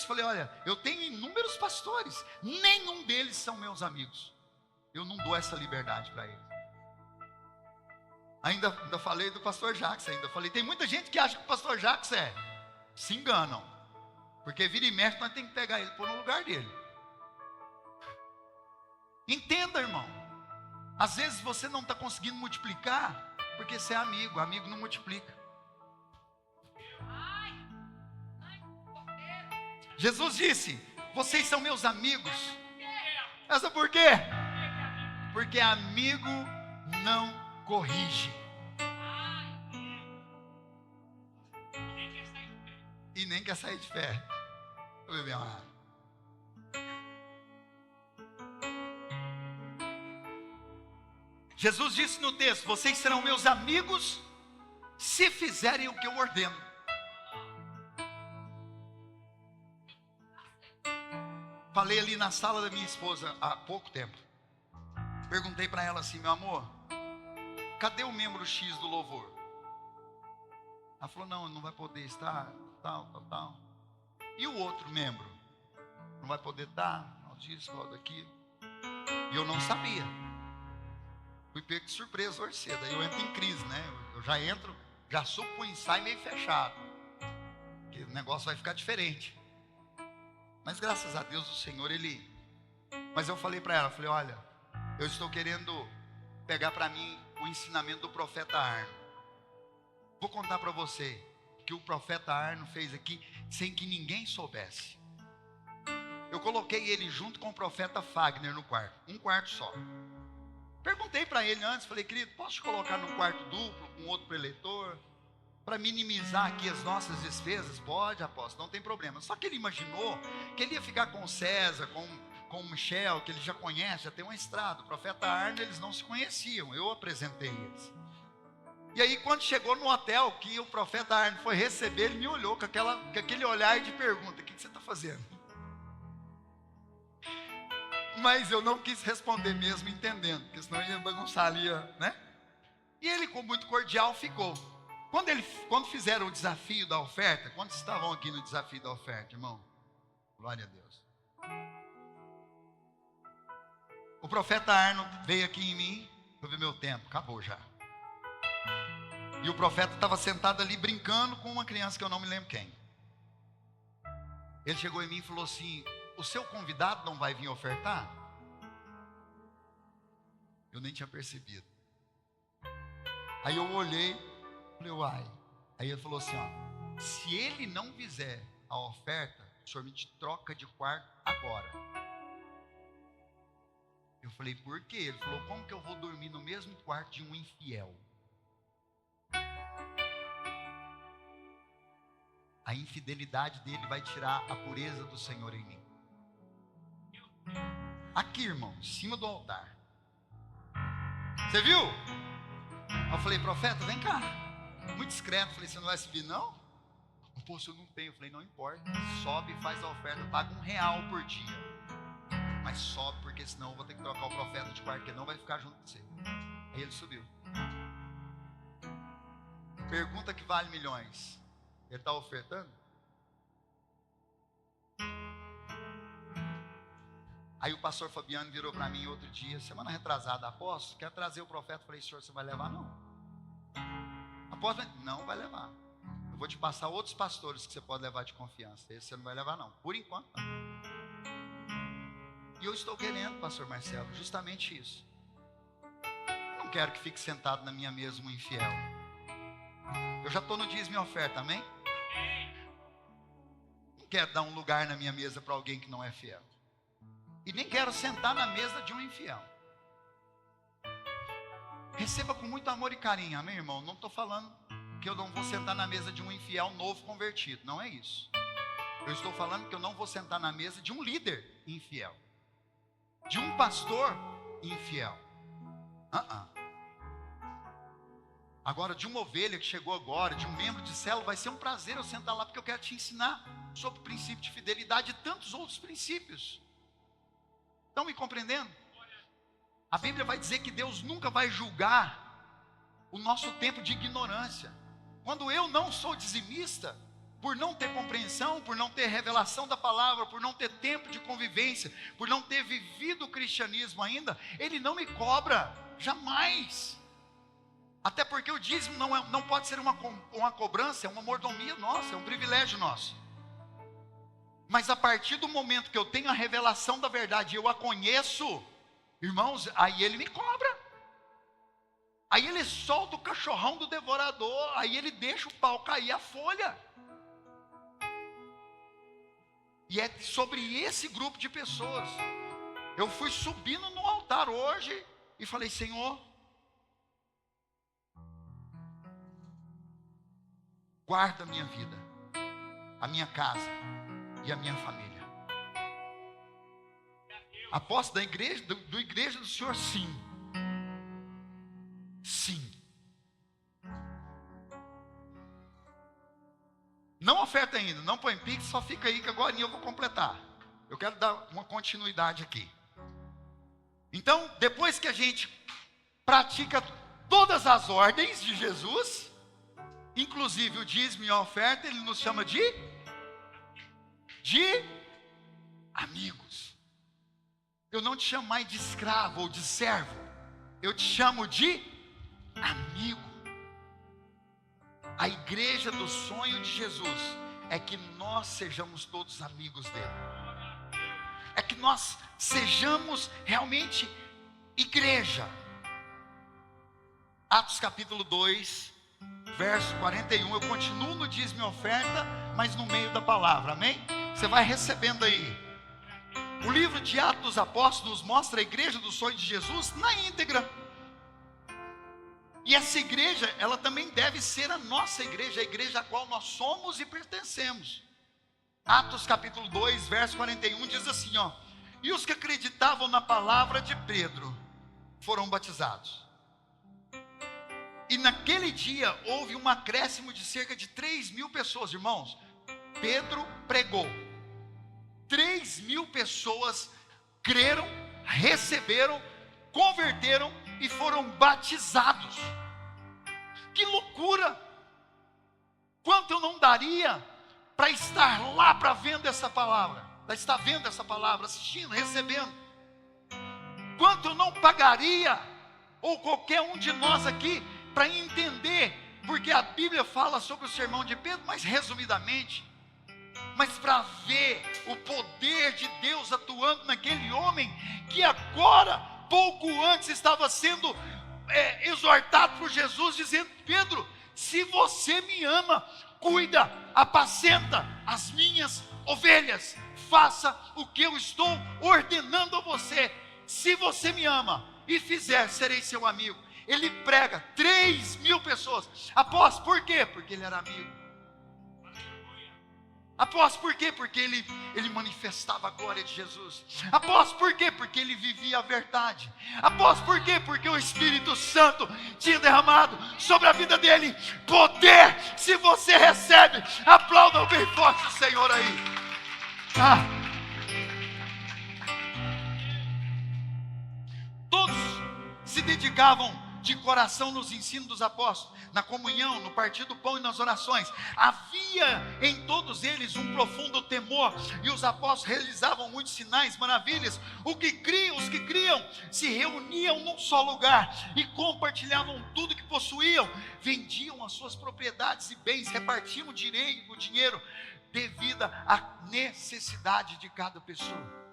falei, olha, eu tenho inúmeros pastores, nenhum deles são meus amigos. Eu não dou essa liberdade para eles. Ainda falei do pastor Jacques, tem muita gente que acha que o pastor Jacques se enganam. Porque vira e mexe, nós temos que pegar ele e pôr no lugar dele. Entenda, irmão. Às vezes você não está conseguindo multiplicar, porque você é amigo. Amigo não multiplica. Jesus disse, vocês são meus amigos. Essa por quê? Porque amigo não corrige. E nem quer sair de fé. Vou beber uma água. Jesus disse no texto, vocês serão meus amigos se fizerem o que eu ordeno. Falei ali na sala da minha esposa há pouco tempo. Perguntei para ela assim, meu amor, cadê o membro X do louvor? Ela falou, não vai poder estar, tal. E o outro membro? Não vai poder estar, disso, daquilo. E eu não sabia. Fui pego de surpresa hoje cedo. Aí eu entro em crise, né? Eu já subo para o ensaio meio fechado. Porque o negócio vai ficar diferente. Mas graças a Deus o Senhor, Mas eu falei para ela, olha, eu estou querendo pegar para mim o ensinamento do profeta Arno. Vou contar para você que o profeta Arno fez aqui sem que ninguém soubesse. Eu coloquei ele junto com o profeta Fagner no quarto, um quarto só. Perguntei para ele antes, falei, querido, posso te colocar num quarto duplo com outro preleitor? Para minimizar aqui as nossas despesas? Pode, apóstolo, não tem problema. Só que ele imaginou que ele ia ficar com o César, com o Michel, que ele já conhece, já tem uma estrada. O profeta Arno, eles não se conheciam, eu apresentei eles. E aí quando chegou no hotel, que o profeta Arno foi receber, ele me olhou com aquele olhar de pergunta, o que você está fazendo? Mas eu não quis responder mesmo entendendo, porque senão ia bagunçar ali, né? E ele, com muito cordial, ficou. Quando fizeram o desafio da oferta, quantos estavam aqui no desafio da oferta, irmão? Glória a Deus. O profeta Arnold veio aqui em mim, eu vi meu tempo, acabou já. E o profeta estava sentado ali brincando com uma criança que eu não me lembro quem. Ele chegou em mim e falou assim: o seu convidado não vai vir ofertar? Eu nem tinha percebido. Aí eu olhei, falei, uai. Aí ele falou assim, ó: se ele não fizer a oferta, o senhor me troca de quarto agora. Eu falei, por quê? Ele falou, como que eu vou dormir no mesmo quarto de um infiel? A infidelidade dele vai tirar a pureza do Senhor em mim. Aqui, irmão, em cima do altar. Você viu? Eu falei, profeta, vem cá. Muito discreto. Falei, você não vai subir não? Poxa, eu não tenho. Eu falei, não importa. Sobe e faz a oferta. Paga R$1 por dia. Mas sobe, porque senão eu vou ter que trocar o profeta de quarto, que não vai ficar junto com você. Aí ele subiu. Pergunta que vale milhões. Ele está ofertando? Aí o pastor Fabiano virou para mim outro dia, semana retrasada: apóstolo, quer trazer o profeta? Eu falei, senhor, você vai levar? Não. Apóstolo, não vai levar. Eu vou te passar outros pastores que você pode levar de confiança. Esse você não vai levar não, por enquanto não. E eu estou querendo, pastor Marcelo, justamente isso. Eu não quero que fique sentado na minha mesa um infiel. Eu já estou no dízimo e oferta, amém? Não quero dar um lugar na minha mesa para alguém que não é fiel. E nem quero sentar na mesa de um infiel. Receba com muito amor e carinho, amém, irmão? Não estou falando que eu não vou sentar na mesa de um infiel novo convertido, não é isso. Eu estou falando que eu não vou sentar na mesa de um líder infiel, de um pastor infiel. Agora, de uma ovelha que chegou agora, de um membro de célula, vai ser um prazer eu sentar lá, porque eu quero te ensinar sobre o princípio de fidelidade e tantos outros princípios. Estão me compreendendo? A Bíblia vai dizer que Deus nunca vai julgar o nosso tempo de ignorância. Quando eu não sou dizimista, por não ter compreensão, por não ter revelação da palavra, por não ter tempo de convivência, por não ter vivido o cristianismo ainda, Ele não me cobra, jamais. Até porque o dízimo não pode ser uma cobrança, é uma mordomia nossa, é um privilégio nosso. Mas a partir do momento que eu tenho a revelação da verdade, eu a conheço, irmãos, aí Ele me cobra. Aí Ele solta o cachorrão do devorador, aí Ele deixa o pau cair a folha. E é sobre esse grupo de pessoas. Eu fui subindo no altar hoje e falei, Senhor, guarda a minha vida, a minha casa e a minha família. Apóstolo da igreja, do igreja do Senhor, sim. Sim. Não oferta ainda, não põe pix, só fica aí que agora eu vou completar. Eu quero dar uma continuidade aqui. Então, depois que a gente pratica todas as ordens de Jesus, inclusive o dízimo e a oferta, Ele nos chama de amigos. Eu não te chamo mais de escravo ou de servo, eu te chamo de amigo. A igreja do sonho de Jesus é que nós sejamos todos amigos dele. É que nós sejamos realmente igreja. Atos capítulo 2, verso 41. Eu continuo no dízimo e oferta, mas no meio da palavra, amém? Você vai recebendo aí. O livro de Atos dos Apóstolos mostra a igreja do sonho de Jesus na íntegra. E essa igreja, ela também deve ser a nossa igreja, a igreja a qual nós somos e pertencemos. Atos capítulo 2, verso 41 diz assim, ó: e os que acreditavam na palavra de Pedro foram batizados. E naquele dia houve um acréscimo de cerca de 3.000 pessoas, irmãos. Pedro pregou, 3.000 pessoas creram receberam, converteram e foram batizados. Que loucura! Quanto eu não daria para estar lá para vendo essa palavra, para estar vendo essa palavra, assistindo, recebendo. Quanto eu não pagaria, ou qualquer um de nós aqui, para entender, porque a Bíblia fala sobre o sermão de Pedro, mas resumidamente, mas para ver o poder de Deus atuando naquele homem, que agora, pouco antes, estava sendo exortado por Jesus, dizendo: Pedro, se você me ama, cuida, apacenta as minhas ovelhas, faça o que eu estou ordenando a você. Se você me ama e fizer, serei seu amigo. Ele prega 3.000 pessoas. Apóstolo, por quê? Porque ele era amigo. Apóstolo, por quê? Porque ele manifestava a glória de Jesus. Apóstolo, por quê? Porque ele vivia a verdade. Apóstolo, por quê? Porque o Espírito Santo tinha derramado sobre a vida dele poder. Se você recebe, aplauda bem forte o Senhor aí. Todos se dedicavam de coração nos ensinos dos apóstolos, na comunhão, no partir do pão e nas orações. Havia em todos eles um profundo temor, e os apóstolos realizavam muitos sinais, maravilhas. Os que criam se reuniam num só lugar e compartilhavam tudo que possuíam, vendiam as suas propriedades e bens, repartiam o dinheiro devido à necessidade de cada pessoa.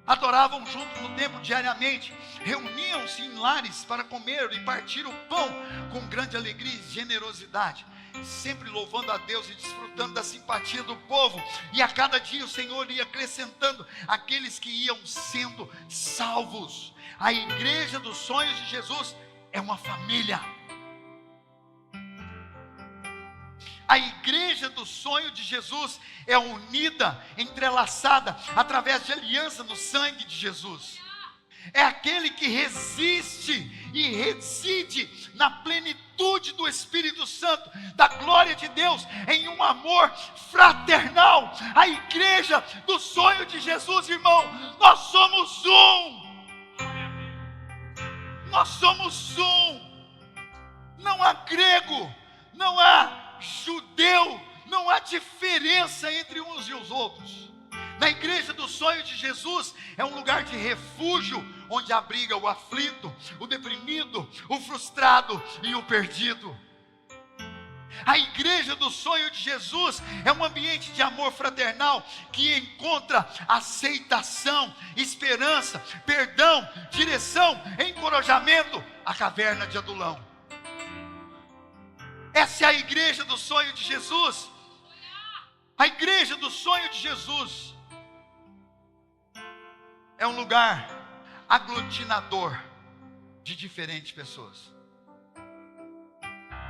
Adoravam juntos no templo diariamente, reuniam-se em lares para comer e partir o pão com grande alegria e generosidade, sempre louvando a Deus e desfrutando da simpatia do povo. E a cada dia o Senhor ia acrescentando aqueles que iam sendo salvos. A igreja dos sonhos de Jesus é uma família. A igreja do sonho de Jesus é unida, entrelaçada, através de aliança no sangue de Jesus. É aquele que resiste e reside na plenitude do Espírito Santo, da glória de Deus, em um amor fraternal. A igreja do sonho de Jesus, irmão, nós somos um. Nós somos um. Não há grego, não há judeu, não há diferença entre uns e os outros. Na igreja do sonho de Jesus é um lugar de refúgio, onde abriga o aflito, o deprimido, o frustrado e o perdido. A igreja do sonho de Jesus é um ambiente de amor fraternal que encontra aceitação, esperança, perdão, direção, encorajamento, a caverna de Adulão. Essa é a igreja do sonho de Jesus. A igreja do sonho de Jesus é um lugar aglutinador de diferentes pessoas.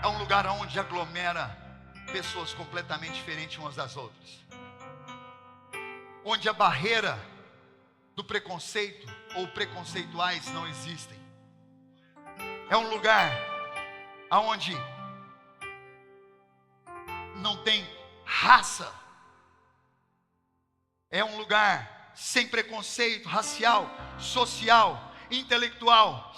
É um lugar onde aglomera pessoas completamente diferentes umas das outras. Onde a barreira do preconceito ou preconceituais não existem. É um lugar onde não tem raça. É um lugar sem preconceito racial, social, intelectual.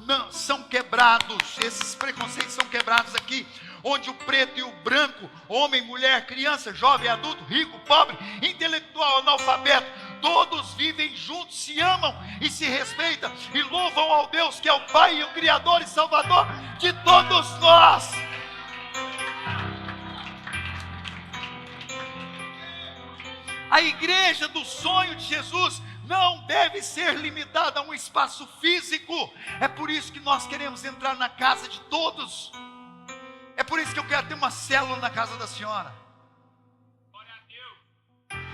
Não são quebrados, esses preconceitos são quebrados aqui, onde o preto e o branco, homem, mulher, criança, jovem, adulto, rico, pobre, intelectual, analfabeto, todos vivem juntos, se amam e se respeitam e louvam ao Deus que é o Pai e o Criador e Salvador de todos nós. A igreja do sonho de Jesus não deve ser limitada a um espaço físico. É por isso que nós queremos entrar na casa de todos. É por isso que eu quero ter uma célula na casa da senhora.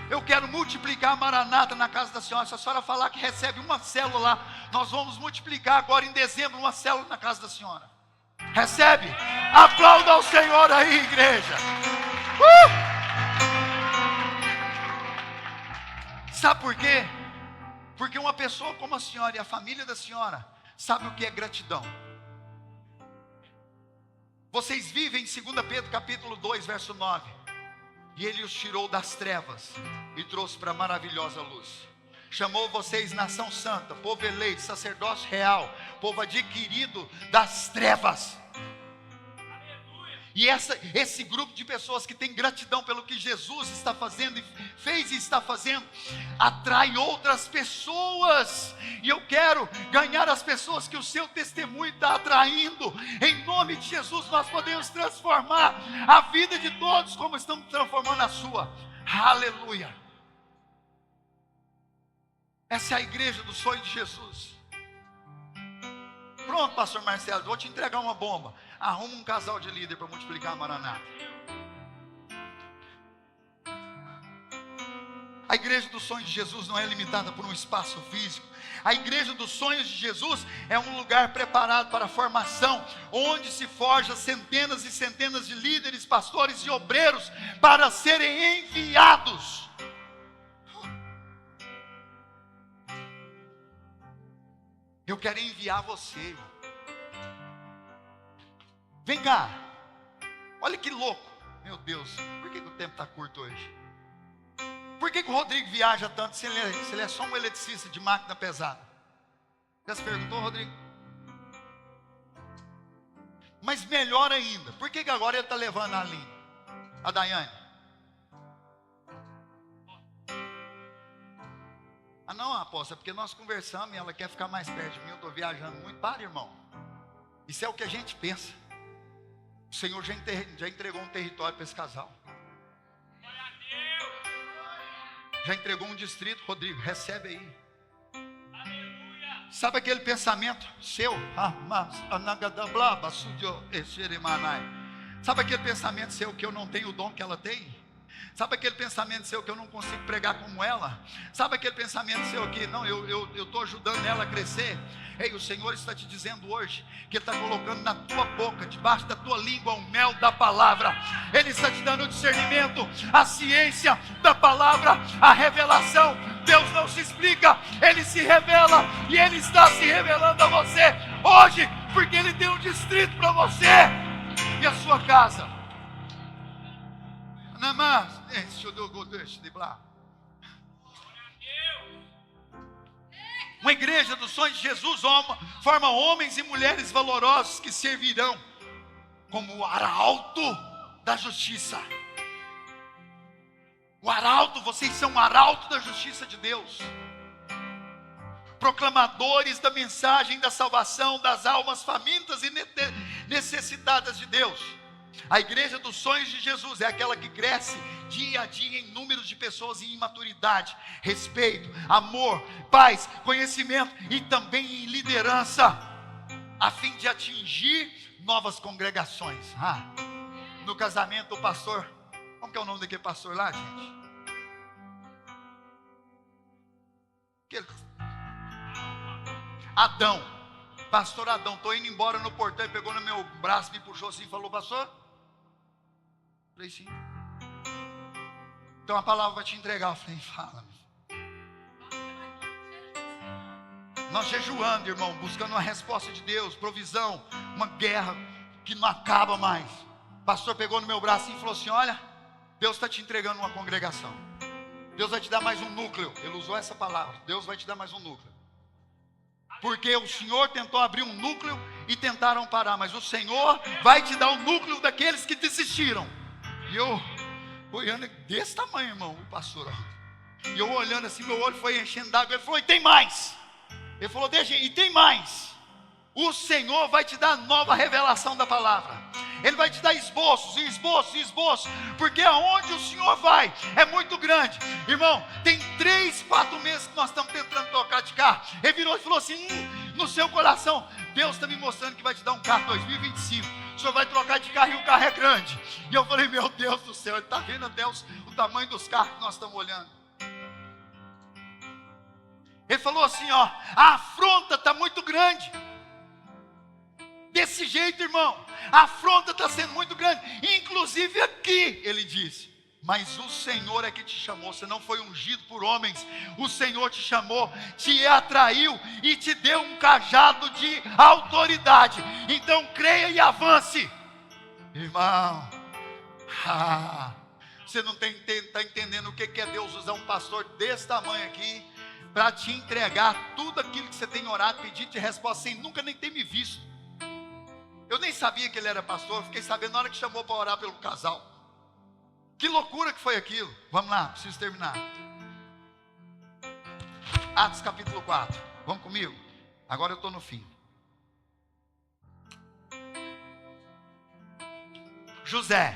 Eu quero multiplicar a Maranata na casa da senhora. Se a senhora falar que recebe uma célula lá, nós vamos multiplicar agora em dezembro uma célula na casa da senhora. Recebe? Aplauda ao Senhor aí, igreja. Sabe por quê? Porque uma pessoa como a senhora e a família da senhora sabe o que é gratidão. Vocês vivem em 2 Pedro capítulo 2, verso 9. E Ele os tirou das trevas e trouxe para a maravilhosa luz. Chamou vocês nação santa, povo eleito, sacerdócio real, povo adquirido das trevas. E esse grupo de pessoas que tem gratidão pelo que Jesus está fazendo, fez e está fazendo, atrai outras pessoas. E eu quero ganhar as pessoas que o seu testemunho está atraindo. Em nome de Jesus, nós podemos transformar a vida de todos, como estamos transformando a sua. Aleluia. Essa é a igreja do sonho de Jesus. Pronto, pastor Marcelo, vou te entregar uma bomba. Arruma um casal de líder para multiplicar a Maranata. A igreja dos sonhos de Jesus não é limitada por um espaço físico. A igreja dos sonhos de Jesus é um lugar preparado para a formação, onde se forja centenas e centenas de líderes, pastores e obreiros para serem enviados. Eu quero enviar você, irmão. Vem cá, olha que louco, meu Deus, por que o tempo está curto hoje? Por que o Rodrigo viaja tanto se ele é só um eletricista de máquina pesada? Já se perguntou, Rodrigo? Mas melhor ainda, por que agora ele está levando a Aline, a Daiane? Ah não, apóstolo, é porque nós conversamos e ela quer ficar mais perto de mim, eu estou viajando muito. Para, irmão, isso é o que a gente pensa. O Senhor já entregou um território para esse casal. Já entregou um distrito. Rodrigo, recebe aí. Sabe aquele pensamento seu? Sabe aquele pensamento seu que eu não tenho o dom que ela tem? Sabe aquele pensamento seu que eu não consigo pregar como ela? Sabe aquele pensamento seu que não, eu estou ajudando ela a crescer? Ei, o Senhor está te dizendo hoje que Ele está colocando na tua boca, debaixo da tua língua, o mel da palavra. Ele está te dando o discernimento, a ciência da palavra, a revelação. Deus não se explica, Ele se revela, e Ele está se revelando a você hoje, porque Ele tem um distrito para você e a sua casa. Uma igreja dos sonhos de Jesus forma homens e mulheres valorosos que servirão como o arauto da justiça. O arauto, vocês são o arauto da justiça de Deus. Proclamadores da mensagem da salvação das almas famintas e necessitadas de Deus. A igreja dos sonhos de Jesus é aquela que cresce dia a dia em números de pessoas em imaturidade, respeito, amor, paz, conhecimento e também em liderança, a fim de atingir novas congregações. No casamento o pastor, como que é o nome daquele pastor lá, gente? Adão, pastor Adão, estou indo embora no portão, ele pegou no meu braço, me puxou assim e falou: pastor? Falei: sim. Então a palavra vai te entregar. Eu falei: fala. Nós jejuando, irmão, buscando uma resposta de Deus, provisão, uma guerra que não acaba mais. O pastor pegou no meu braço e falou assim: olha, Deus está te entregando uma congregação. Deus vai te dar mais um núcleo. Ele usou essa palavra: Deus vai te dar mais um núcleo. Porque o Senhor tentou abrir um núcleo e tentaram parar, mas o Senhor vai te dar o núcleo daqueles que desistiram. E eu olhando desse tamanho, irmão, o pastor. E eu olhando assim, meu olho foi enchendo d'água. Ele falou: e tem mais. Ele falou: deixa, e tem mais. O Senhor vai te dar nova revelação da palavra. Ele vai te dar esboços, porque aonde o Senhor vai é muito grande. Irmão, tem 3, 4 meses que nós estamos tentando trocar de carro. Ele virou e falou assim: no seu coração, Deus está me mostrando que vai te dar um carro 2025. O Senhor vai trocar de carro e o carro é grande. E eu falei: meu Deus do céu, Ele está vendo até o tamanho dos carros que nós estamos olhando. Ele falou assim: ó, a afronta está muito grande. Desse jeito, irmão, a afronta está sendo muito grande, inclusive aqui, ele disse: mas o Senhor é que te chamou, você não foi ungido por homens, o Senhor te chamou, te atraiu e te deu um cajado de autoridade, então creia e avance. Irmão, Você não está entendendo o que é Deus usar um pastor desse tamanho aqui para te entregar tudo aquilo que você tem orado, pedido de resposta, sem nunca nem ter me visto. Eu nem sabia que ele era pastor, fiquei sabendo na hora que chamou para orar pelo casal. Que loucura que foi aquilo. Vamos lá, preciso terminar. Atos capítulo 4. Vamos comigo? Agora eu estou no fim. José,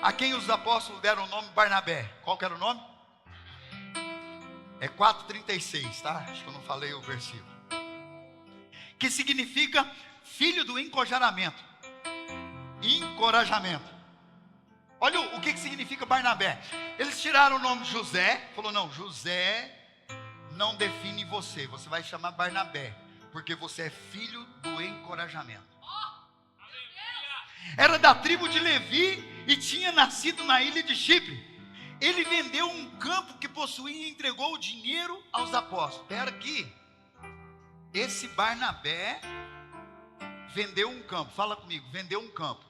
a quem os apóstolos deram o nome Barnabé. Qual que era o nome? É 4,36, tá? Acho que eu não falei o versículo. Que significa filho do encorajamento. Encorajamento. Olha o que significa Barnabé. Eles tiraram o nome de José. Falou, não, José não define você. Você vai chamar Barnabé, porque você é filho do encorajamento. Era da tribo de Levi e tinha nascido na ilha de Chipre. Ele vendeu um campo que possuía e entregou o dinheiro aos apóstolos. Espera aqui. Esse Barnabé vendeu um campo. Fala comigo, vendeu um campo.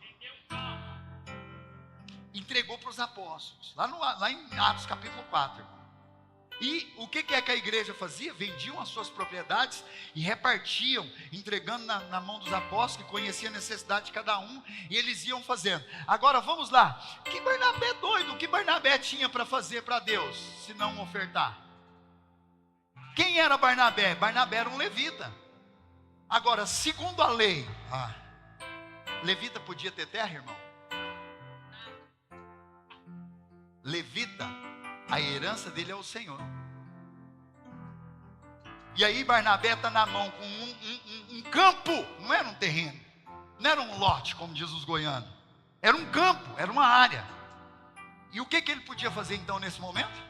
Entregou para os apóstolos. Lá em Atos capítulo 4, irmão. E o que é que a igreja fazia? Vendiam as suas propriedades e repartiam, entregando na mão dos apóstolos, que conheciam a necessidade de cada um, e eles iam fazendo. Agora vamos lá. Que Barnabé doido, o que Barnabé tinha para fazer para Deus, se não ofertar? Quem era Barnabé? Barnabé era um levita. Agora, segundo a lei, levita podia ter terra, irmão? Levita, a herança dele é o Senhor. E aí Barnabé está na mão com um campo, não era um terreno, não era um lote, como diz os goianos. Era um campo, era uma área. E o que ele podia fazer então nesse momento?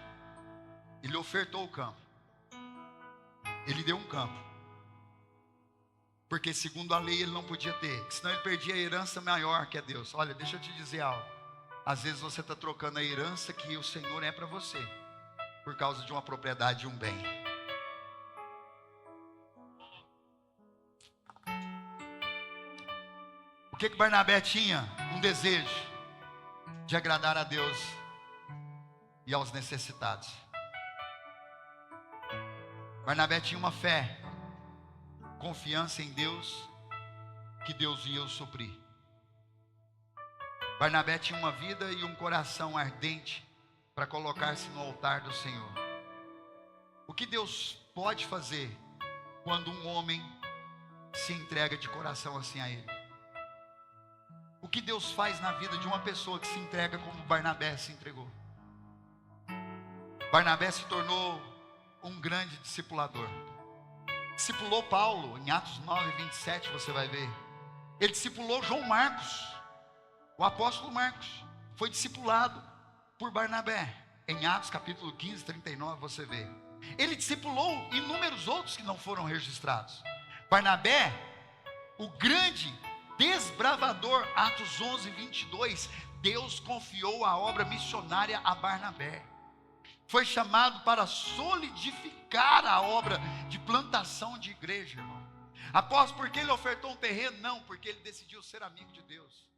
Ele ofertou o campo. Ele deu um campo. Porque segundo a lei ele não podia ter, senão ele perdia a herança maior que é Deus. Olha, deixa eu te dizer algo. Às vezes você está trocando a herança que o Senhor é para você, por causa de uma propriedade, de um bem. O que Barnabé tinha? Um desejo de agradar a Deus e aos necessitados. Barnabé tinha uma fé, confiança em Deus, que Deus ia o suprir. Barnabé tinha uma vida e um coração ardente para colocar-se no altar do Senhor. O que Deus pode fazer quando um homem se entrega de coração assim a Ele? O que Deus faz na vida de uma pessoa que se entrega como Barnabé se entregou? Barnabé se tornou um grande discipulador. Discipulou Paulo, em Atos 9, 27 você vai ver. Ele discipulou João Marcos. O apóstolo Marcos foi discipulado por Barnabé. Em Atos capítulo 15, 39 você vê. Ele discipulou inúmeros outros que não foram registrados. Barnabé, o grande desbravador, Atos 11, 22, Deus confiou a obra missionária a Barnabé. Foi chamado para solidificar a obra de plantação de igreja, irmão. Após porque ele ofertou um terreno? Não, porque ele decidiu ser amigo de Deus.